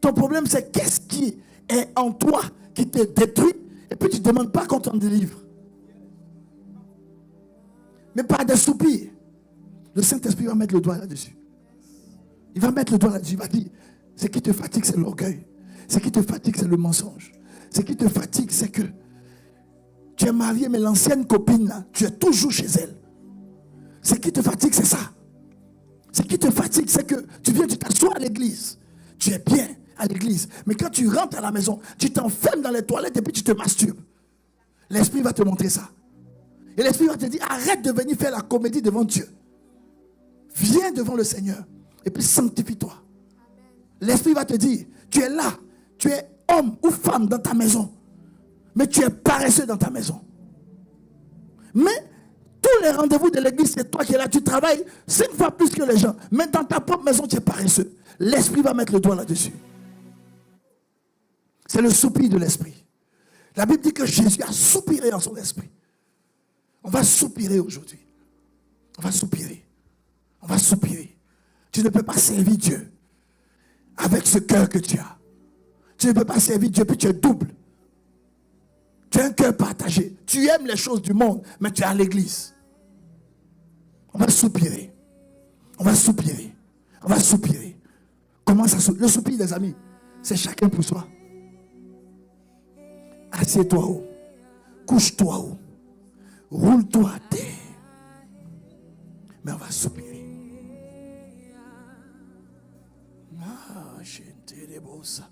Speaker 2: Ton problème, c'est qu'est-ce qui est en toi qui te détruit, et puis tu ne demandes pas qu'on t'en délivre. Mais par des soupirs, le Saint-Esprit va mettre le doigt là-dessus. Il va mettre le doigt là-dessus, il va dire, ce qui te fatigue, c'est l'orgueil. Ce qui te fatigue, c'est le mensonge. Ce qui te fatigue, c'est que tu es marié, mais l'ancienne copine, là, tu es toujours chez elle. Ce qui te fatigue, c'est ça. Ce qui te fatigue, c'est que tu viens, tu t'assois à l'église. Tu es bien à l'église. Mais quand tu rentres à la maison, tu t'enfermes dans les toilettes et puis tu te masturbes. L'Esprit va te montrer ça. Et l'Esprit va te dire, arrête de venir faire la comédie devant Dieu. Viens devant le Seigneur et puis sanctifie-toi. L'Esprit va te dire, tu es là, tu es homme ou femme dans ta maison. Mais tu es paresseux dans ta maison. Mais tous les rendez-vous de l'église, c'est toi qui es là. Tu travailles 5 fois plus que les gens. Mais dans ta propre maison, tu es paresseux. L'Esprit va mettre le doigt là-dessus. C'est le soupir de l'Esprit. La Bible dit que Jésus a soupiré en son esprit. On va soupirer aujourd'hui. On va soupirer. On va soupirer. Tu ne peux pas servir Dieu avec ce cœur que tu as. Tu ne peux pas servir Dieu puis tu es double. Tu as un cœur partagé. Tu aimes les choses du monde, mais tu es à l'église. On va soupirer. On va soupirer. On va soupirer. Comment ça soupirer? Le soupir, les amis, c'est chacun pour soi. Assieds-toi haut. Couche-toi haut. Roule-toi à terre. Mais on va soupirer. Ah, j'ai des beaux ça.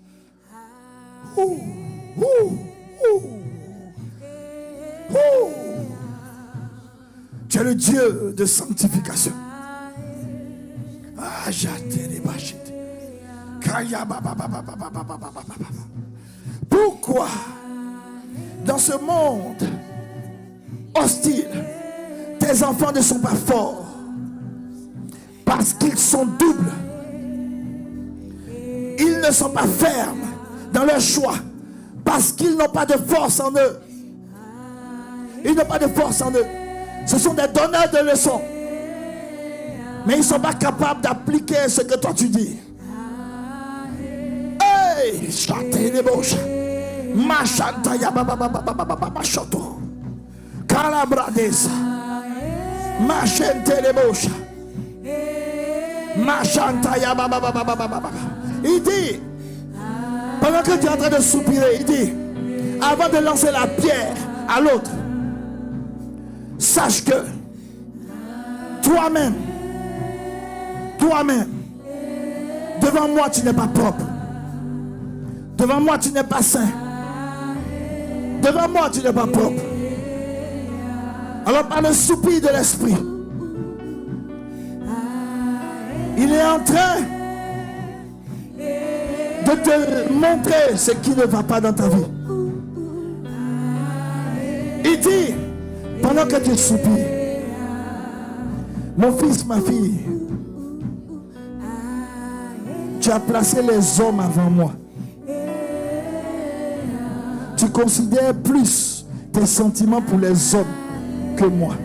Speaker 2: Tu es le Dieu de sanctification. Ah, pourquoi dans ce monde hostile tes enfants ne sont pas forts? Parce qu'ils sont doubles. Ils ne sont pas fermes dans leur choix. Parce qu'ils n'ont pas de force en eux. Ils n'ont pas de force en eux. Ce sont des donneurs de leçons. Mais ils ne sont pas capables d'appliquer ce que toi tu dis. Hey, chantez les bouches. Ma chanta ya baba baba baba ma choto. Calabrades. Ma chante les bouches. Ma chanta ya baba baba baba. Il dit, pendant que tu es en train de soupirer, il dit, avant de lancer la pierre, à l'autre, sache que toi-même, devant moi, tu n'es pas propre. Devant moi, tu n'es pas saint. Devant moi, tu n'es pas propre. Alors, par le soupir de l'esprit, il est en train de te montrer ce qui ne va pas dans ta vie. Il dit, pendant que tu soupires, mon fils, ma fille, tu as placé les hommes avant moi. Tu considères plus tes sentiments pour les hommes que moi.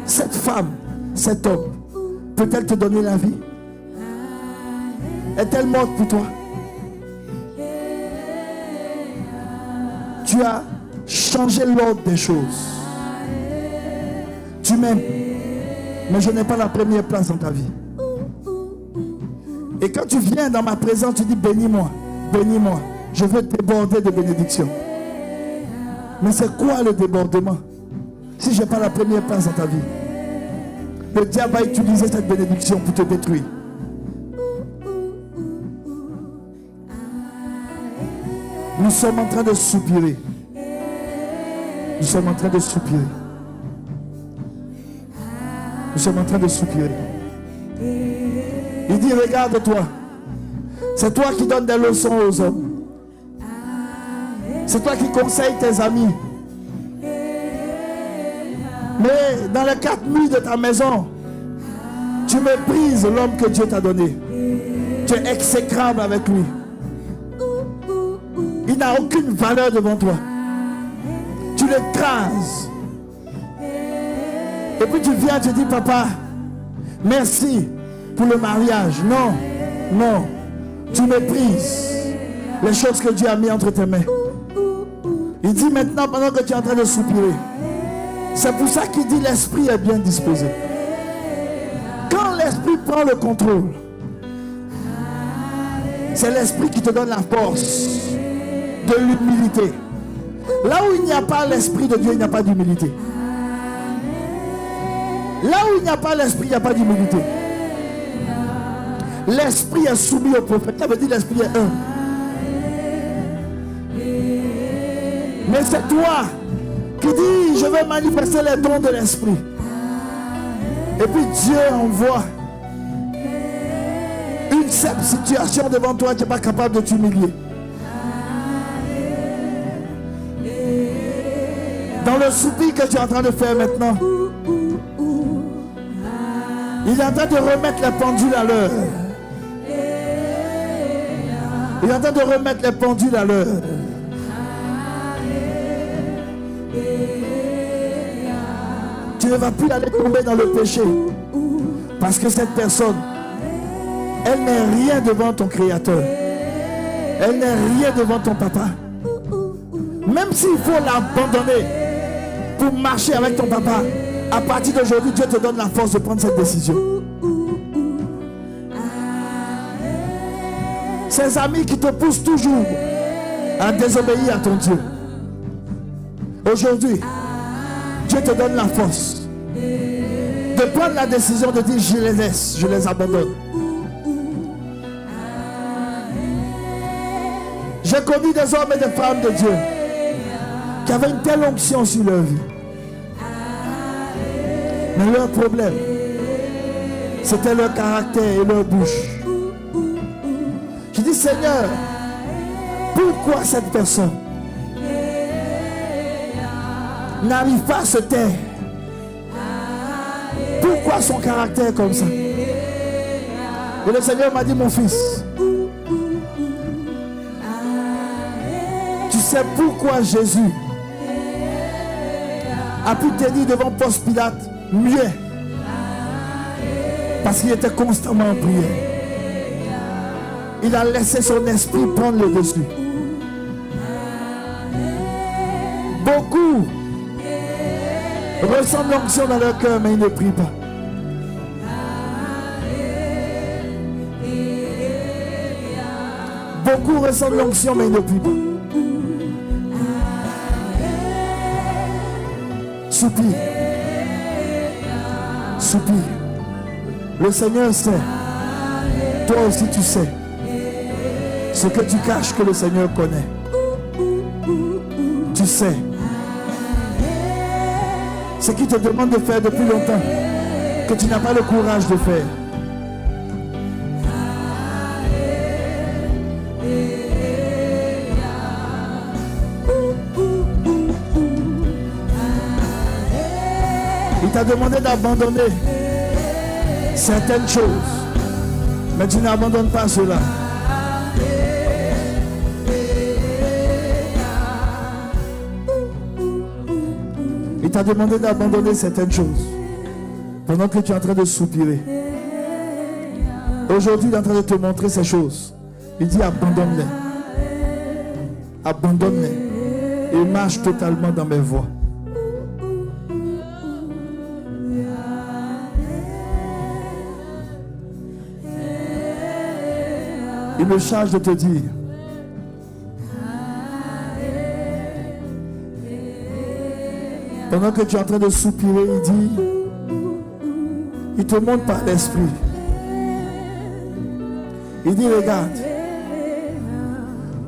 Speaker 2: Cette femme, cet homme, peut-elle te donner la vie? Est-elle morte pour toi? Tu as changé l'ordre des choses. Tu m'aimes, mais je n'ai pas la première place dans ta vie. Et quand tu viens dans ma présence, tu dis bénis-moi, bénis-moi. Je veux déborder de bénédictions. Mais c'est quoi le débordement si je n'ai pas la première place dans ta vie? Le diable va utiliser cette bénédiction pour te détruire. Nous sommes en train de soupirer. Nous sommes en train de soupirer. Nous sommes en train de soupirer. Il dit, regarde-toi. C'est toi qui donnes des leçons aux hommes. C'est toi qui conseilles tes amis. Mais dans les 4 murs de ta maison, tu méprises l'homme que Dieu t'a donné. Tu es exécrable avec lui. Il n'a aucune valeur devant toi. Tu l'écrases. Et puis tu viens, tu dis, papa, merci pour le mariage. Non, non. Tu méprises les choses que Dieu a mis entre tes mains. Il dit maintenant, pendant que tu es en train de soupirer, c'est pour ça qu'il dit l'esprit est bien disposé. Quand l'esprit prend le contrôle, c'est l'esprit qui te donne la force de l'humilité. Là où il n'y a pas l'esprit de Dieu, il n'y a pas d'humilité. Là où il n'y a pas l'esprit, il n'y a pas d'humilité. L'esprit est soumis au prophète. Ça veut dire l'esprit est un. Mais c'est toi qui dis, je veux manifester les dons de l'esprit. Et puis Dieu envoie une simple situation devant toi, tu n'es pas capable de t'humilier. Dans le soupir que tu es en train de faire maintenant, il est en train de remettre les pendules à l'heure. Il est en train de remettre les pendules à l'heure. Tu ne vas plus aller tomber dans le péché. Parce que cette personne, elle n'est rien devant ton Créateur. Elle n'est rien devant ton papa. Même s'il faut l'abandonner pour marcher avec ton papa, à partir d'aujourd'hui, Dieu te donne la force de prendre cette décision. Ces amis qui te poussent toujours à désobéir à ton Dieu. Aujourd'hui, Dieu te donne la force de prendre la décision de dire je les laisse, je les abandonne. J'ai connu des hommes et des femmes de Dieu qui avaient une telle onction sur leur vie. Mais leur problème, c'était leur caractère et leur bouche. Je dis Seigneur, pourquoi cette personne n'arrive pas à se taire? Pourquoi son caractère est comme ça? Et le Seigneur m'a dit, mon fils, tu sais pourquoi Jésus a pu tenir devant Ponce Pilate muet? Parce qu'il était constamment en prière. Il a laissé son esprit prendre le dessus. Beaucoup ressentent l'onction dans leur cœur, mais ils ne prient pas. Beaucoup ressentent l'onction, mais ils ne prient pas. soupire. Soupire. Le Seigneur sait. Toi aussi tu sais. Ce que tu caches que le Seigneur connaît. Tu sais. Ce qu'il te demande de faire depuis longtemps, que tu n'as pas le courage de faire. Il t'a demandé d'abandonner certaines choses, mais tu n'abandonnes pas cela. Il t'a demandé d'abandonner certaines choses pendant que tu es en train de soupirer. Aujourd'hui, il est en train de te montrer ces choses. Il dit abandonne-les. Abandonne-les et marche totalement dans mes voies. Il me charge de te dire pendant que tu es en train de soupirer, il dit, il te montre par l'esprit. Il dit, regarde,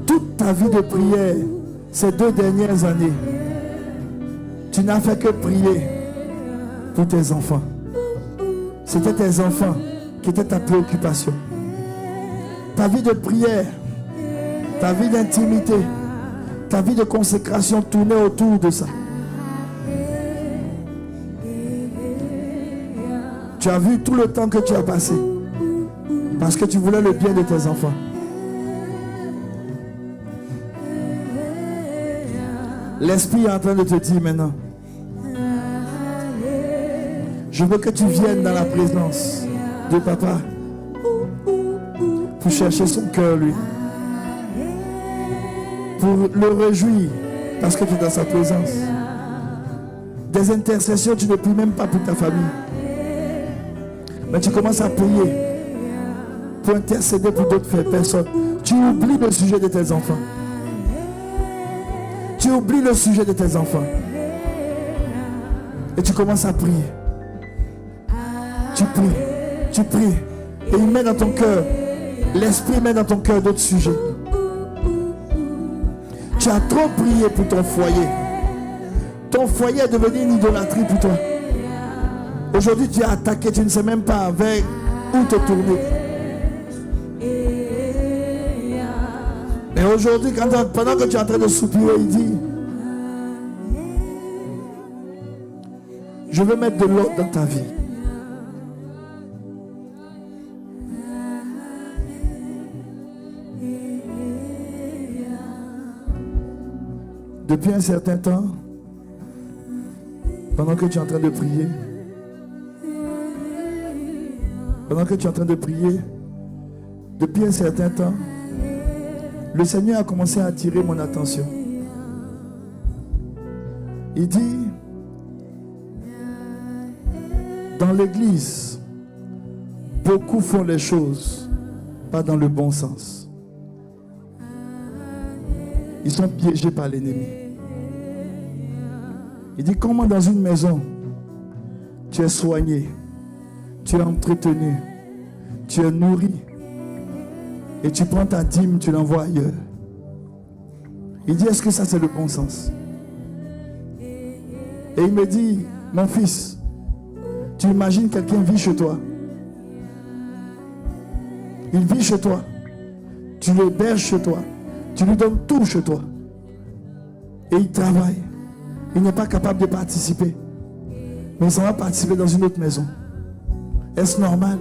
Speaker 2: toute ta vie de prière, ces 2 dernières années, tu n'as fait que prier pour tes enfants. C'était tes enfants qui étaient ta préoccupation. Ta vie de prière, ta vie d'intimité, ta vie de consécration tournait autour de ça. Tu as vu tout le temps que tu as passé parce que tu voulais le bien de tes enfants. L'Esprit est en train de te dire maintenant, je veux que tu viennes dans la présence de Papa pour chercher son cœur, lui, pour le réjouir parce que tu es dans sa présence. Des intercessions, tu ne pries même pas pour ta famille. Mais tu commences à prier pour intercéder pour d'autres personnes. Tu oublies le sujet de tes enfants. Tu oublies le sujet de tes enfants. Et tu commences à prier. Tu pries. Tu pries. Et il met dans ton cœur, l'Esprit met dans ton cœur d'autres sujets. Tu as trop prié pour ton foyer. Ton foyer est devenu une idolâtrie pour toi. Aujourd'hui, tu es attaqué, tu ne sais même pas vers où te tourner. Et aujourd'hui, pendant que tu es en train de soupirer, il dit, je veux mettre de l'ordre dans ta vie. Depuis un certain temps, pendant que tu es en train de prier, depuis un certain temps, le Seigneur a commencé à attirer mon attention. Il dit, dans l'église, beaucoup font les choses pas dans le bon sens. Ils sont piégés par l'ennemi. Il dit, comment dans une maison, tu es soigné, tu es entretenu, tu es nourri, et tu prends ta dîme, tu l'envoies ailleurs. Il dit, est-ce que ça c'est le bon sens? Et il me dit, mon fils, tu imagines quelqu'un vit chez toi. Il vit chez toi. Tu l'héberges chez toi. Tu lui donnes tout chez toi. Et il travaille. Il n'est pas capable de participer. Mais il s'en va participer dans une autre maison. Est-ce normal?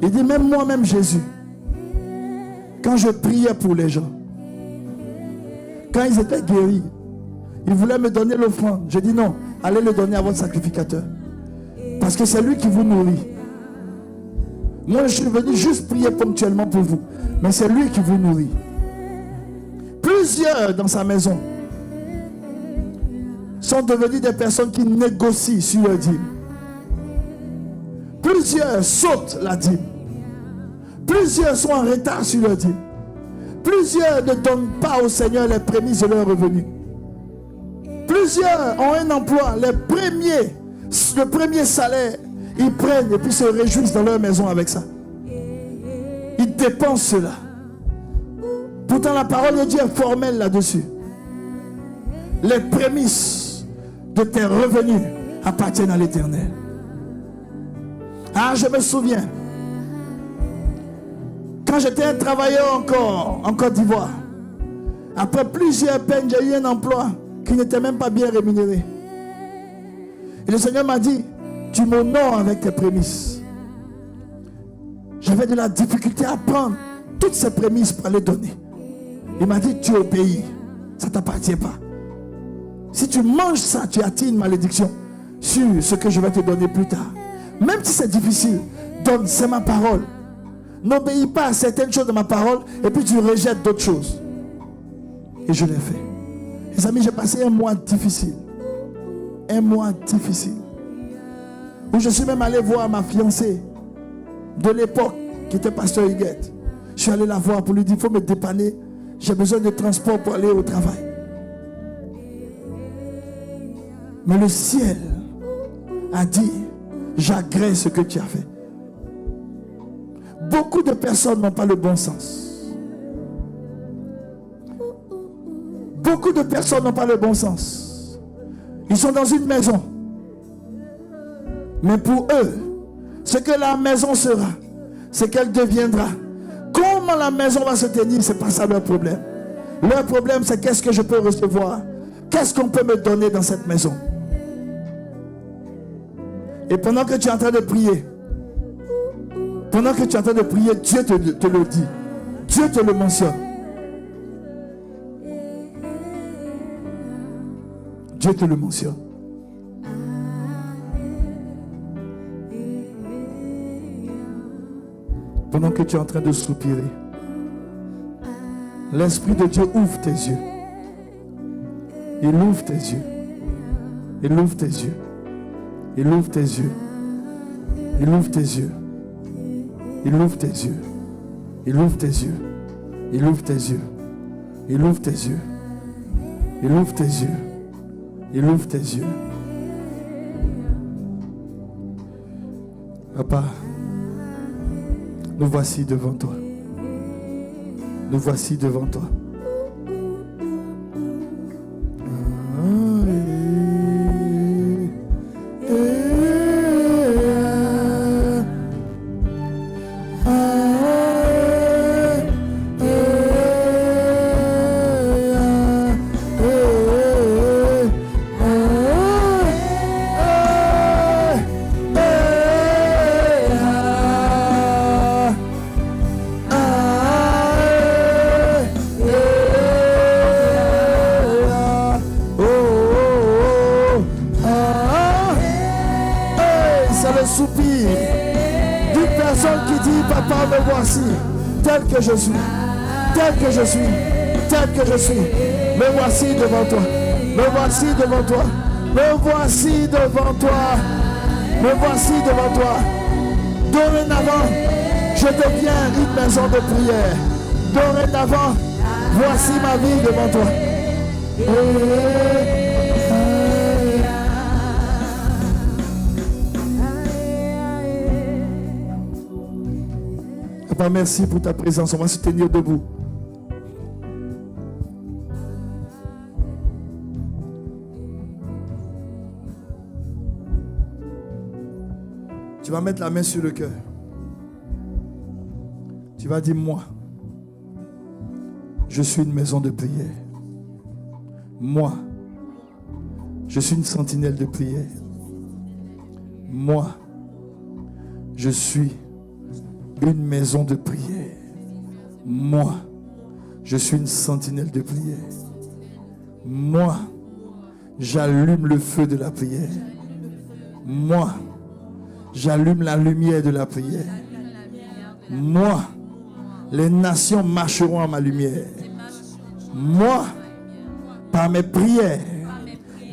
Speaker 2: Il dit, même moi-même Jésus, quand je priais pour les gens, quand ils étaient guéris, ils voulaient me donner l'offrande. Je dis non, allez le donner à votre sacrificateur. Parce que c'est lui qui vous nourrit. Moi, je suis venu juste prier ponctuellement pour vous. Mais c'est lui qui vous nourrit. Plusieurs dans sa maison sont devenus des personnes qui négocient sur leur dîme. Plusieurs sautent la dîme. Plusieurs sont en retard sur leur dîme. Plusieurs ne donnent pas au Seigneur les prémices de leurs revenus. Plusieurs Plusieurs ont un emploi, le premier salaire, ils prennent et puis se réjouissent dans leur maison avec ça. Ils dépensent cela. Pourtant la parole de Dieu est formelle là-dessus. Les prémices de tes revenus appartiennent à l'Éternel. Ah, je me souviens, quand j'étais un travailleur encore en Côte d'Ivoire, après plusieurs peines, j'ai eu un emploi qui n'était même pas bien rémunéré. Et le Seigneur m'a dit, tu m'honores avec tes prémices. J'avais de la difficulté à prendre toutes ces prémices pour les donner. Il m'a dit, tu obéis, ça ne t'appartient pas. Si tu manges ça, tu attires une malédiction sur ce que je vais te donner plus tard. Même si c'est difficile, donne, c'est ma parole. N'obéis pas à certaines choses de ma parole et puis tu rejettes d'autres choses. Et je l'ai fait. Les amis, j'ai passé un mois difficile. Un mois difficile. Où je suis même allé voir ma fiancée de l'époque, qui était pasteur Huguette. Je suis allé la voir pour lui dire, il faut me dépanner. J'ai besoin de transport pour aller au travail. Mais le ciel a dit, j'agrée ce que tu as fait. Beaucoup de personnes n'ont pas le bon sens. Beaucoup de personnes n'ont pas le bon sens. Ils sont dans une maison. Mais pour eux, ce que la maison sera, c'est qu'elle deviendra. Comment la maison va se tenir, ce n'est pas ça leur problème. Leur problème, c'est qu'est-ce que je peux recevoir? Qu'est-ce qu'on peut me donner dans cette maison? Et pendant que tu es en train de prier, Dieu te le dit. Dieu te le mentionne. Dieu te le mentionne. Pendant que tu es en train de soupirer, l'Esprit de Dieu ouvre tes yeux. Il ouvre tes yeux. Il ouvre tes yeux. Il ouvre tes yeux. Il ouvre tes yeux. Il ouvre tes yeux. Il ouvre tes yeux. Il ouvre tes yeux. Il ouvre tes yeux. Il ouvre tes yeux. Il ouvre tes yeux. Papa, nous voici devant toi. Nous voici devant toi. Je suis, tel que je suis, tel que je suis. Me voici devant toi. Me voici devant toi. Me voici devant toi. Me voici devant toi. Dorénavant, je deviens une maison de prière. Dorénavant, voici ma vie devant toi. Papa, merci pour ta présence. On va se tenir debout. Tu vas mettre la main sur le cœur. Tu vas dire, moi, je suis une maison de prière. Moi, je suis une sentinelle de prière. Moi, je suis une maison de prière. Moi, je suis une sentinelle de prière. Moi, j'allume le feu de la prière. Moi, j'allume la lumière de la prière. Moi, les nations marcheront à ma lumière. Moi, par mes prières,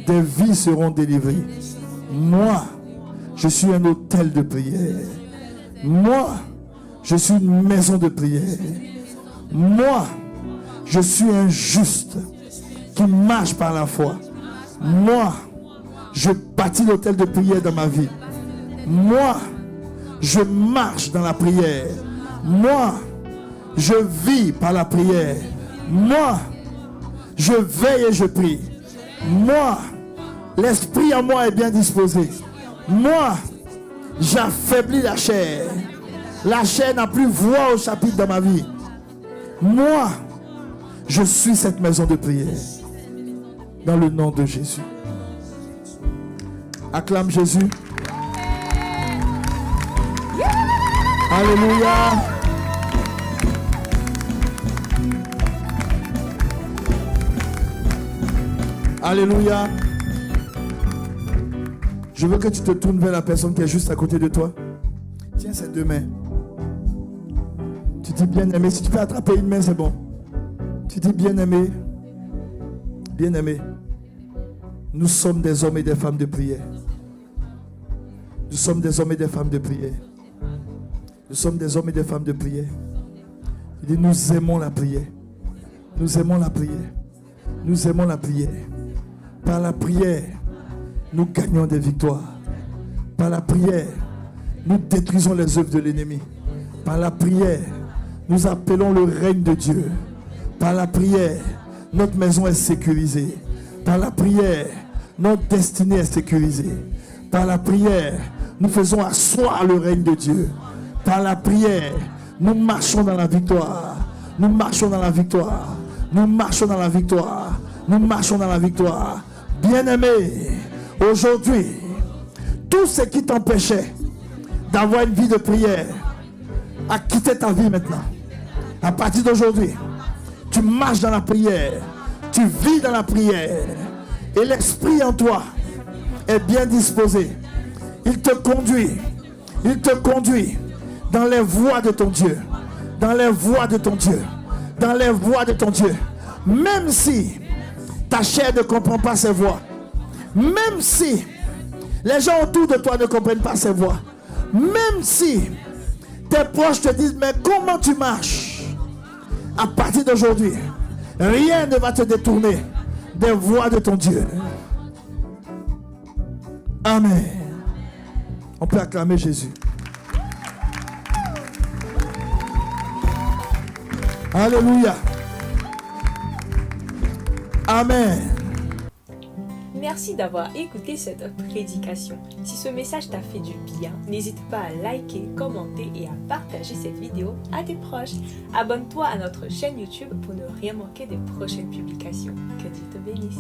Speaker 2: des vies seront délivrées. Moi, je suis un autel de prière. Moi, je suis une maison de prière. Moi, je suis un juste qui marche par la foi. Moi, je bâtis l'autel de prière dans ma vie. Moi, je marche dans la prière. Moi, je vis par la prière. Moi, je veille et je prie. Moi, l'esprit en moi est bien disposé. Moi, j'affaiblis la chair. La chair n'a plus voix au chapitre dans ma vie. Moi, je suis cette maison de prière. Dans le nom de Jésus. Acclame Jésus. Alléluia. Alléluia. Je veux que tu te tournes vers la personne qui est juste à côté de toi. Tiens ces deux mains. Tu dis bien-aimé. Si tu peux attraper une main, c'est bon. Tu dis bien-aimé. Bien-aimé. Nous sommes des hommes et des femmes de prière. Nous sommes des hommes et des femmes de prière. Nous sommes des hommes et des femmes de prière. Il dit nous aimons la prière. Nous aimons la prière. Nous aimons la prière. Par la prière, nous gagnons des victoires. Par la prière, nous détruisons les œuvres de l'ennemi. Par la prière, nous appelons le règne de Dieu. Par la prière, notre maison est sécurisée. Par la prière, notre destinée est sécurisée. Par la prière, nous faisons asseoir le règne de Dieu. Par la prière, nous marchons dans la victoire. Nous marchons dans la victoire. Nous marchons dans la victoire. Nous marchons dans la victoire. Bien-aimé, aujourd'hui, tout ce qui t'empêchait d'avoir une vie de prière a quitté ta vie maintenant. À partir d'aujourd'hui, tu marches dans la prière. Tu vis dans la prière. Et l'esprit en toi est bien disposé. Il te conduit. Il te conduit dans les voies de ton Dieu. Dans les voies de ton Dieu. Dans les voies de ton Dieu. Même si ta chair ne comprend pas ses voies. Même si les gens autour de toi ne comprennent pas ses voies. Même si tes proches te disent, mais comment tu marches? À partir d'aujourd'hui, rien ne va te détourner des voies de ton Dieu. Amen. On peut acclamer Jésus. Alléluia. Amen.
Speaker 1: Merci d'avoir écouté cette prédication. Si ce message t'a fait du bien, n'hésite pas à liker, commenter et à partager cette vidéo à tes proches. Abonne-toi à notre chaîne YouTube pour ne rien manquer des prochaines publications. Que Dieu te bénisse.